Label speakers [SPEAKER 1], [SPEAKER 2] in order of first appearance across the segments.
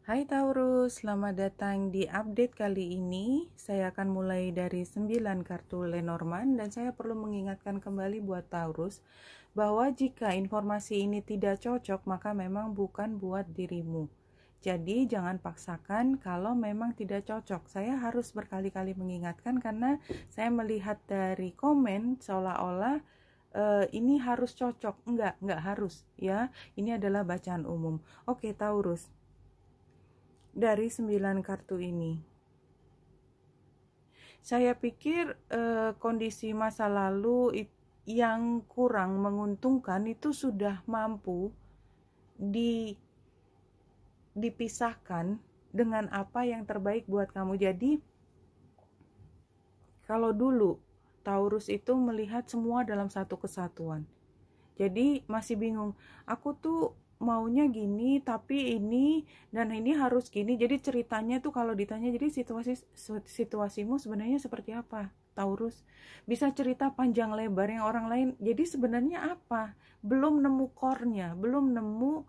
[SPEAKER 1] Hai Taurus, selamat datang di update kali ini. Saya akan mulai dari 9 kartu Lenormand dan saya perlu mengingatkan kembali buat Taurus bahwa jika informasi ini tidak cocok maka memang bukan buat dirimu. Jadi jangan paksakan kalau memang tidak cocok. Saya harus berkali-kali mengingatkan karena saya melihat dari komen seolah-olah ini harus cocok. Enggak harus ya. Ini adalah bacaan umum. Oke Taurus, dari 9 kartu ini saya pikir kondisi masa lalu yang kurang menguntungkan itu sudah mampu dipisahkan dengan apa yang terbaik buat kamu. Jadi kalau dulu Taurus itu melihat semua dalam satu kesatuan, jadi masih bingung, aku tuh maunya gini tapi ini dan ini harus gini. Jadi ceritanya tuh kalau ditanya, jadi situasimu sebenarnya seperti apa Taurus, bisa cerita panjang lebar yang orang lain. Jadi sebenarnya apa, belum nemu core-nya, belum nemu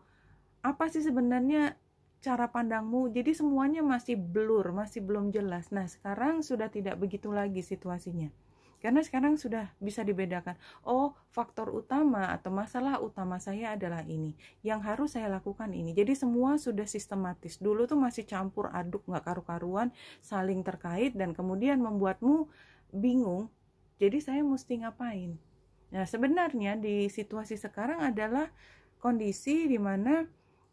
[SPEAKER 1] apa sih sebenarnya cara pandangmu. Jadi semuanya masih blur, masih belum jelas. Nah sekarang sudah tidak begitu lagi situasinya, karena sekarang sudah bisa dibedakan. Oh, faktor utama atau masalah utama saya adalah ini. Yang harus saya lakukan ini. Jadi semua sudah sistematis. Dulu tuh masih campur aduk, gak karu-karuan, saling terkait dan kemudian membuatmu bingung. Jadi saya mesti ngapain? Nah, sebenarnya di situasi sekarang adalah kondisi di mana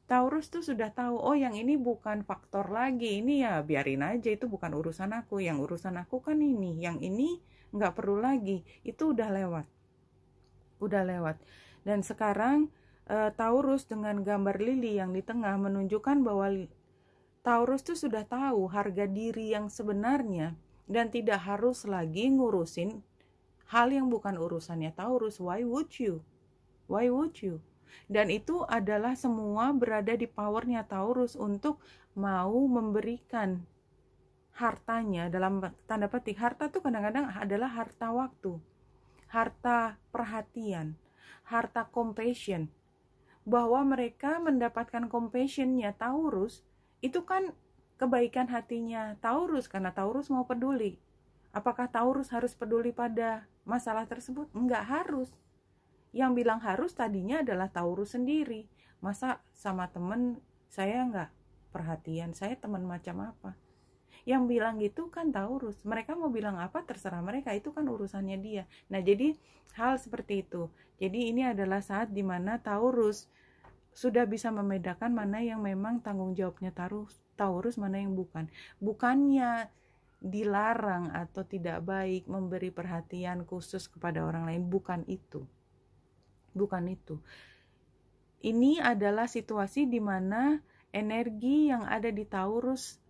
[SPEAKER 1] Taurus tuh sudah tahu, oh yang ini bukan faktor lagi, ini ya biarin aja, itu bukan urusan aku, yang urusan aku kan ini, yang ini nggak perlu lagi, itu udah lewat. Dan sekarang Taurus dengan gambar lili yang di tengah menunjukkan bahwa Taurus tuh sudah tahu harga diri yang sebenarnya dan tidak harus lagi ngurusin hal yang bukan urusannya Taurus. Why would you? Dan itu adalah semua berada di powernya Taurus untuk mau memberikan hartanya. Dalam tanda petik, harta tuh kadang-kadang adalah harta waktu, harta perhatian, harta compassion. Bahwa mereka mendapatkan compassionnya Taurus, itu kan kebaikan hatinya Taurus karena Taurus mau peduli. Apakah Taurus harus peduli pada masalah tersebut? Enggak harus. Yang bilang harus tadinya adalah Taurus sendiri. Masa sama temen saya nggak perhatian, saya teman macam apa? Yang bilang gitu kan Taurus. Mereka mau bilang apa terserah mereka, itu kan urusannya dia. Nah jadi hal seperti itu. Jadi ini adalah saat dimana Taurus sudah bisa membedakan mana yang memang tanggung jawabnya Taurus, mana yang bukan. Bukannya dilarang atau tidak baik memberi perhatian khusus kepada orang lain, bukan itu. Ini adalah situasi di mana energi yang ada di Taurus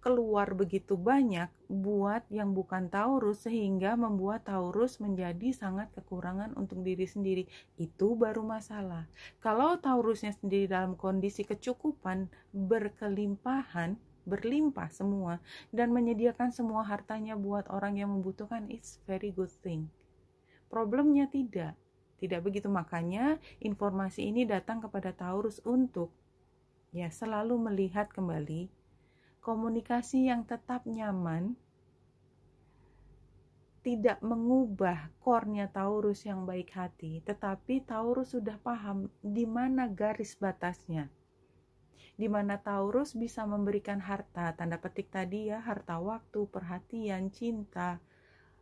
[SPEAKER 1] keluar begitu banyak buat yang bukan Taurus, sehingga membuat Taurus menjadi sangat kekurangan untuk diri sendiri. Itu baru masalah. Kalau Taurusnya sendiri dalam kondisi kecukupan, berkelimpahan, berlimpah semua, dan menyediakan semua hartanya buat orang yang membutuhkan, it's very good thing. Problemnya tidak begitu. Makanya informasi ini datang kepada Taurus untuk ya selalu melihat kembali komunikasi yang tetap nyaman, tidak mengubah core-nya Taurus yang baik hati, tetapi Taurus sudah paham di mana garis batasnya, di mana Taurus bisa memberikan harta, tanda petik tadi ya, harta waktu, perhatian, cinta.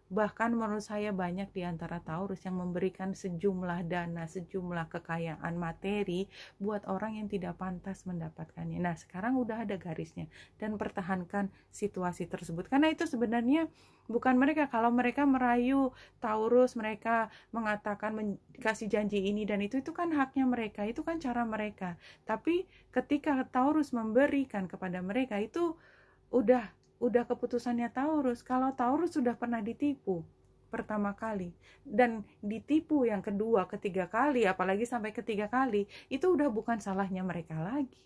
[SPEAKER 1] Bahkan menurut saya banyak di antara Taurus yang memberikan sejumlah dana, sejumlah kekayaan materi buat orang yang tidak pantas mendapatkannya. Nah sekarang udah ada garisnya, dan pertahankan situasi tersebut. Karena itu sebenarnya bukan mereka. Kalau mereka merayu Taurus, mereka mengatakan kasih janji ini dan itu kan haknya mereka, itu kan cara mereka. Tapi ketika Taurus memberikan kepada mereka, itu udah keputusannya Taurus. Kalau Taurus sudah pernah ditipu pertama kali dan ditipu yang kedua, ketiga kali, apalagi sampai ketiga kali, itu udah bukan salahnya mereka lagi.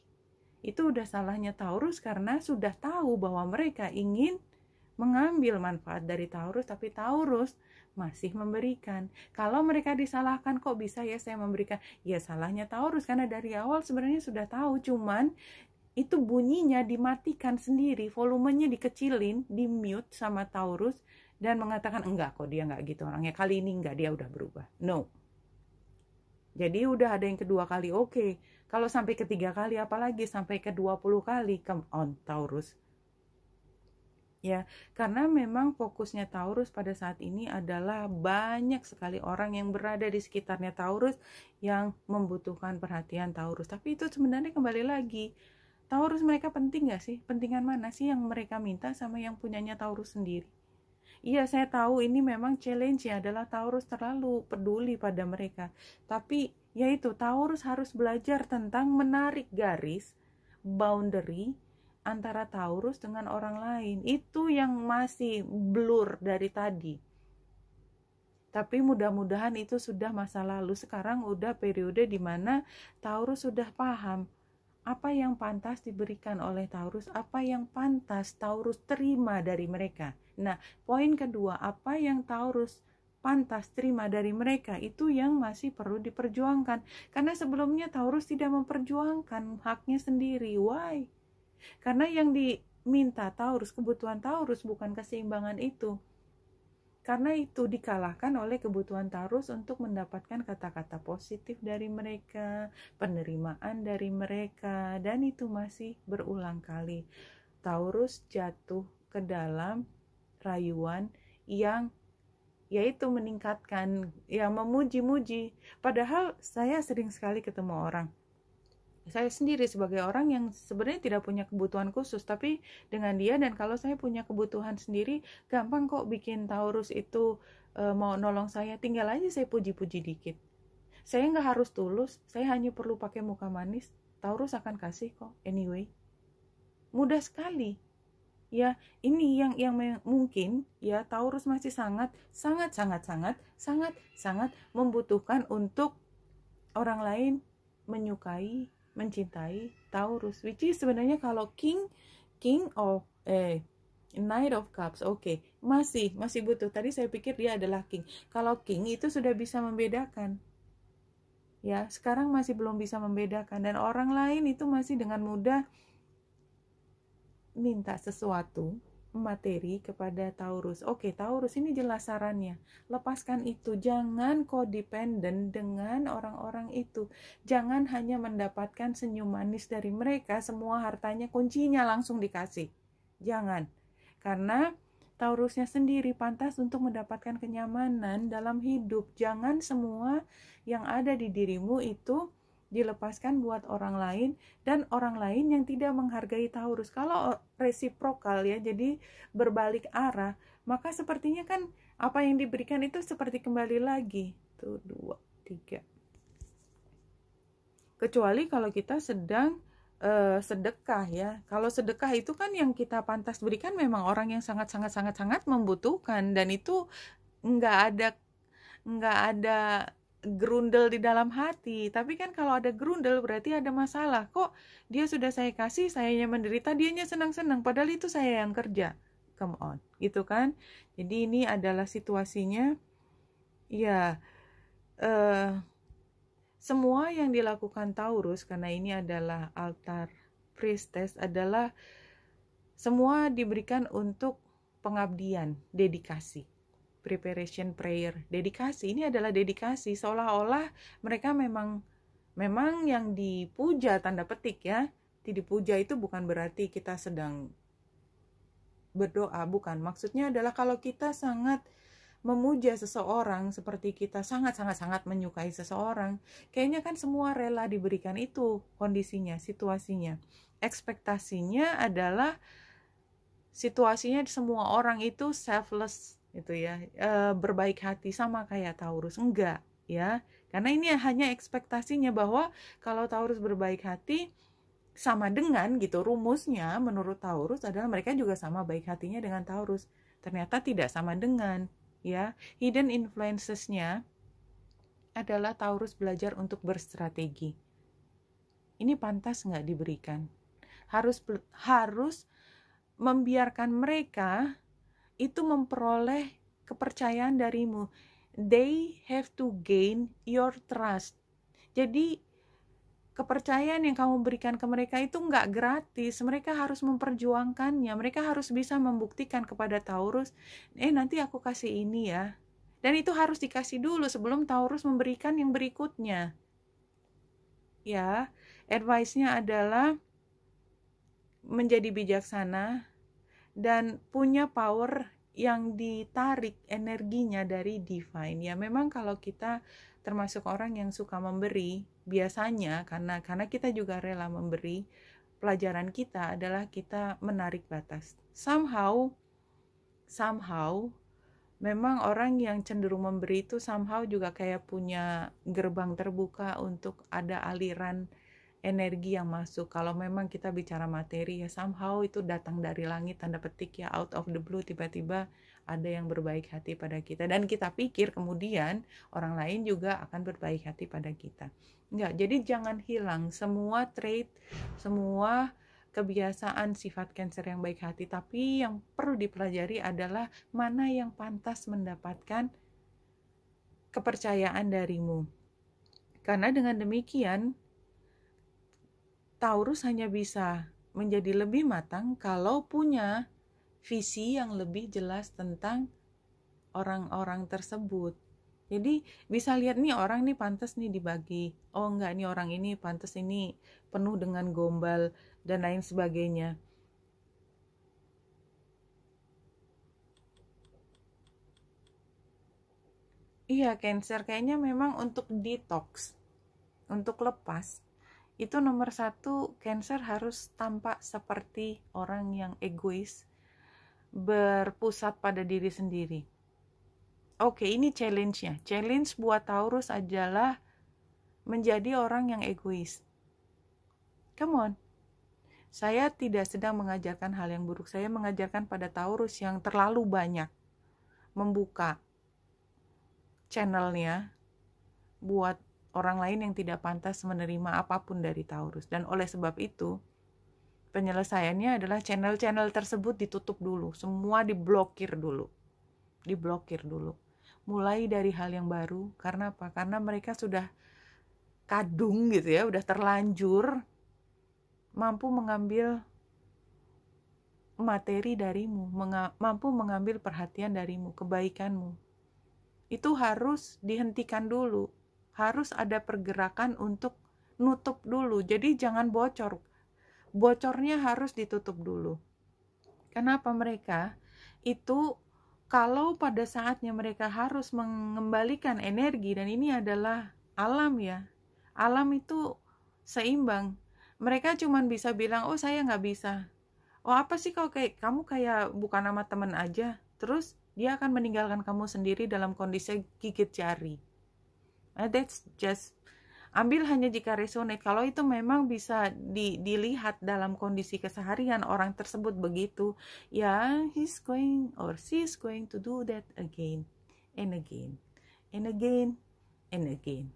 [SPEAKER 1] Itu udah salahnya Taurus karena sudah tahu bahwa mereka ingin mengambil manfaat dari Taurus, tapi Taurus masih memberikan. Kalau mereka disalahkan, kok bisa ya saya memberikan? Ya salahnya Taurus karena dari awal sebenarnya sudah tahu, cuman itu bunyinya dimatikan sendiri, volumenya dikecilin, di mute sama Taurus, dan mengatakan enggak kok, dia enggak gitu orangnya, kali ini enggak, dia udah berubah. No. Jadi udah ada yang kedua kali, oke. Kalau sampai ketiga kali, apalagi sampai ke 20 kali, come on Taurus. Ya, karena memang fokusnya Taurus pada saat ini adalah banyak sekali orang yang berada di sekitarnya Taurus yang membutuhkan perhatian Taurus. Tapi itu sebenarnya kembali lagi, Taurus mereka penting gak sih? Pentingan mana sih yang mereka minta sama yang punyanya Taurus sendiri? Iya, saya tahu ini memang challenge-nya adalah Taurus terlalu peduli pada mereka. Tapi yaitu Taurus harus belajar tentang menarik garis, boundary, antara Taurus dengan orang lain. Itu yang masih blur dari tadi. Tapi mudah-mudahan itu sudah masa lalu. Sekarang udah periode di mana Taurus sudah paham apa yang pantas diberikan oleh Taurus, apa yang pantas Taurus terima dari mereka. Nah, poin kedua, apa yang Taurus pantas terima dari mereka, itu yang masih perlu diperjuangkan. Karena sebelumnya Taurus tidak memperjuangkan haknya sendiri. Why? Karena yang diminta Taurus, kebutuhan Taurus bukan keseimbangan itu. Karena itu dikalahkan oleh kebutuhan Taurus untuk mendapatkan kata-kata positif dari mereka, penerimaan dari mereka, dan itu masih berulang kali. Taurus jatuh ke dalam rayuan yang yaitu meningkatkan, yang memuji-muji. Padahal saya sering sekali ketemu orang, saya sendiri sebagai orang yang sebenarnya tidak punya kebutuhan khusus, tapi dengan dia, dan kalau saya punya kebutuhan sendiri, gampang kok bikin Taurus itu mau nolong saya. Tinggal aja saya puji-puji dikit. Saya nggak harus tulus, saya hanya perlu pakai muka manis, Taurus akan kasih kok anyway. Mudah sekali. Ya, ini yang mungkin ya Taurus masih sangat membutuhkan untuk orang lain menyukai, mencintai Taurus, which is sebenarnya kalau Knight of Cups, oke, masih butuh. Tadi saya pikir dia adalah King. Kalau King itu sudah bisa membedakan, ya sekarang masih belum bisa membedakan, dan orang lain itu masih dengan mudah minta sesuatu materi kepada Taurus. Oke, Taurus ini jelas sarannya. Lepaskan itu. Jangan codependent dengan orang-orang itu. Jangan hanya mendapatkan senyum manis dari mereka, semua hartanya, kuncinya langsung dikasih. Jangan. Karena Taurusnya sendiri pantas untuk mendapatkan kenyamanan dalam hidup. Jangan semua yang ada di dirimu itu dilepaskan buat orang lain, dan orang lain yang tidak menghargai Taurus. Kalau resiprokal ya, jadi berbalik arah, maka sepertinya kan apa yang diberikan itu seperti kembali lagi. Tuh, 2, 3. Kecuali kalau kita sedang sedekah ya. Kalau sedekah itu kan yang kita pantas berikan memang orang yang sangat membutuhkan, dan itu nggak ada gerundel di dalam hati. Tapi kan kalau ada gerundel berarti ada masalah. Kok dia sudah saya kasih, sayanya menderita, dianya senang-senang, padahal itu saya yang kerja. Come on, gitu kan? Jadi ini adalah situasinya. Ya, semua yang dilakukan Taurus, karena ini adalah altar priestess, adalah semua diberikan untuk pengabdian, dedikasi. Preparation prayer, dedikasi. Ini adalah dedikasi, seolah-olah mereka memang yang dipuja, tanda petik ya. Dipuja itu bukan berarti kita sedang berdoa, bukan. Maksudnya adalah kalau kita sangat memuja seseorang, seperti kita sangat menyukai seseorang, kayaknya kan semua rela diberikan itu kondisinya, situasinya. Ekspektasinya adalah situasinya semua orang itu selfless itu ya, berbaik hati, sama kayak Taurus. Enggak ya, karena ini hanya ekspektasinya bahwa kalau Taurus berbaik hati sama dengan gitu, rumusnya menurut Taurus adalah mereka juga sama baik hatinya dengan Taurus. Ternyata tidak sama dengan ya. Hidden influences-nya adalah Taurus belajar untuk berstrategi. Ini pantas nggak diberikan? Harus membiarkan mereka itu memperoleh kepercayaan darimu. They have to gain your trust. Jadi kepercayaan yang kamu berikan ke mereka itu nggak gratis. Mereka harus memperjuangkannya. Mereka harus bisa membuktikan kepada Taurus, nanti aku kasih ini ya. Dan itu harus dikasih dulu sebelum Taurus memberikan yang berikutnya. Ya, advice-nya adalah menjadi bijaksana dan punya power yang ditarik energinya dari divine. Ya, memang kalau kita termasuk orang yang suka memberi, biasanya karena kita juga rela memberi, pelajaran kita adalah kita menarik batas. Somehow memang orang yang cenderung memberi itu somehow juga kayak punya gerbang terbuka untuk ada aliran energi yang masuk. Kalau memang kita bicara materi ya somehow itu datang dari langit, tanda petik ya, out of the blue, tiba-tiba ada yang berbaik hati pada kita dan kita pikir kemudian orang lain juga akan berbaik hati pada kita. Enggak, jadi jangan hilang semua trait, semua kebiasaan sifat Cancer yang baik hati, tapi yang perlu dipelajari adalah mana yang pantas mendapatkan kepercayaan darimu. Karena dengan demikian Taurus hanya bisa menjadi lebih matang kalau punya visi yang lebih jelas tentang orang-orang tersebut. Jadi bisa lihat nih orang nih pantas nih dibagi. Oh enggak, nih orang ini pantas ini penuh dengan gombal dan lain sebagainya. Iya, Cancer kayaknya memang untuk detox, untuk lepas. Itu nomor 1, Cancer harus tampak seperti orang yang egois, berpusat pada diri sendiri. Oke, ini challenge-nya. Challenge buat Taurus adalah menjadi orang yang egois. Come on. Saya tidak sedang mengajarkan hal yang buruk. Saya mengajarkan pada Taurus yang terlalu banyak membuka channelnya buat orang lain yang tidak pantas menerima apapun dari Taurus. Dan oleh sebab itu, penyelesaiannya adalah channel-channel tersebut ditutup dulu. Semua diblokir dulu. Mulai dari hal yang baru. Karena apa? Karena mereka sudah kadung gitu ya, udah terlanjur mampu mengambil materi darimu, mampu mengambil perhatian darimu, kebaikanmu. Itu harus dihentikan dulu. Harus ada pergerakan untuk nutup dulu. Jadi jangan bocor. Bocornya harus ditutup dulu. Kenapa? Mereka itu kalau pada saatnya mereka harus mengembalikan energi, dan ini adalah alam ya. Alam itu seimbang. Mereka cuma bisa bilang, oh saya nggak bisa. Oh apa sih kamu kayak bukan nama teman aja. Terus dia akan meninggalkan kamu sendiri dalam kondisi gigit jari. That's just, ambil hanya jika resonate. Kalau itu memang bisa dilihat dalam kondisi keseharian orang tersebut begitu, ya he's going or she's going to do that again and again and again and again.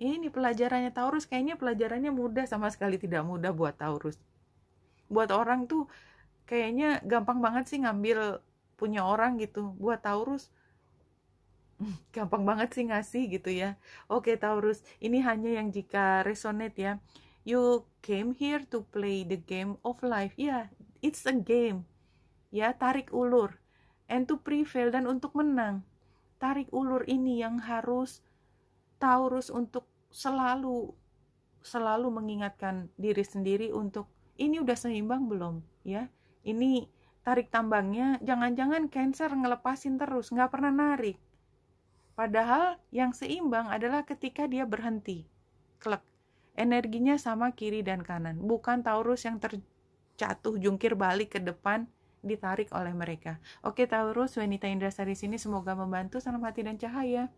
[SPEAKER 1] Ini pelajarannya Taurus, kayaknya pelajarannya mudah, sama sekali tidak mudah buat Taurus. Buat orang tuh kayaknya gampang banget sih ngambil punya orang gitu. Buat Taurus gampang banget sih ngasih gitu ya. Oke Taurus, ini hanya yang jika resonate ya. You came here to play the game of life. Ya, it's a game. Ya, tarik ulur. And to prevail, dan untuk menang. Tarik ulur ini yang harus Taurus untuk selalu mengingatkan diri sendiri untuk ini udah seimbang belum ya. Ini tarik tambangnya, jangan-jangan Cancer ngelepasin terus, nggak pernah narik. Padahal yang seimbang adalah ketika dia berhenti. Klek. Energinya sama kiri dan kanan. Bukan Taurus yang terjatuh jungkir balik ke depan ditarik oleh mereka. Oke Taurus, Wanita Indrasari sini semoga membantu. Salam hati dan cahaya.